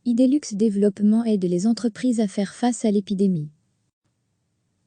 Idelux Développement aide les entreprises à faire face à l'épidémie.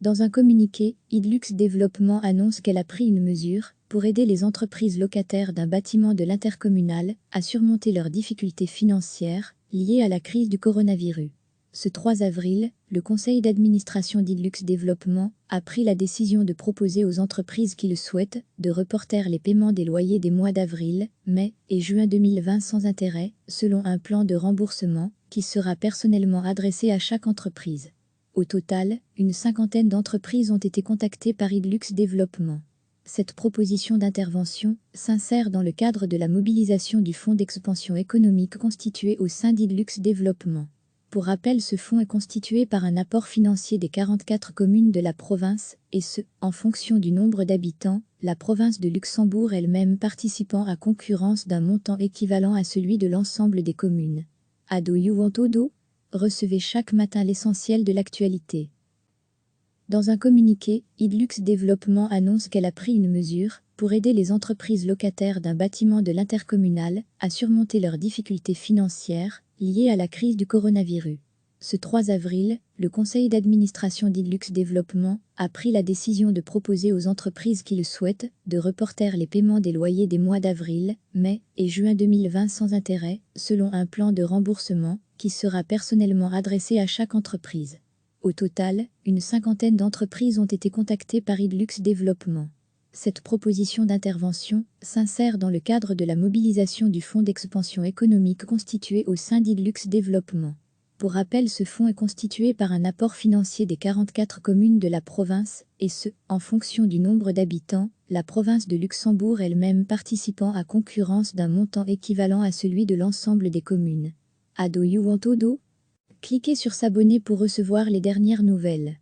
Dans un communiqué, Idelux Développement annonce qu'elle a pris une mesure pour aider les entreprises locataires d'un bâtiment de l'intercommunal à surmonter leurs difficultés financières liées à la crise du coronavirus. Ce 3 avril, le conseil d'administration d'Idelux Développement a pris la décision de proposer aux entreprises qui le souhaitent de reporter les paiements des loyers des mois d'avril, mai et juin 2020 sans intérêt, selon un plan de remboursement qui sera personnellement adressé à chaque entreprise. Au total, une cinquantaine d'entreprises ont été contactées par Idelux Développement. Cette proposition d'intervention s'insère dans le cadre de la mobilisation du Fonds d'expansion économique constitué au sein d'Idelux Développement. Pour rappel, ce fonds est constitué par un apport financier des 44 communes de la province, et ce, en fonction du nombre d'habitants, la province de Luxembourg elle-même participant à concurrence d'un montant équivalent à celui de l'ensemble des communes. Ado Juventodo, recevez chaque matin l'essentiel de l'actualité. Dans un communiqué, Idelux Développement annonce qu'elle a pris une mesure pour aider les entreprises locataires d'un bâtiment de l'intercommunal à surmonter leurs difficultés financières liées à la crise du coronavirus. Ce 3 avril, le conseil d'administration d'Idelux Développement a pris la décision de proposer aux entreprises qui le souhaitent de reporter les paiements des loyers des mois d'avril, mai et juin 2020 sans intérêt, selon un plan de remboursement qui sera personnellement adressé à chaque entreprise. Au total, une cinquantaine d'entreprises ont été contactées par Idelux Développement. Cette proposition d'intervention s'insère dans le cadre de la mobilisation du Fonds d'expansion économique constitué au sein d'Idelux Développement. Pour rappel, ce fonds est constitué par un apport financier des 44 communes de la province, et ce, en fonction du nombre d'habitants, la province de Luxembourg elle-même participant à concurrence d'un montant équivalent à celui de l'ensemble des communes. Ado Juventodo. Cliquez sur s'abonner pour recevoir les dernières nouvelles.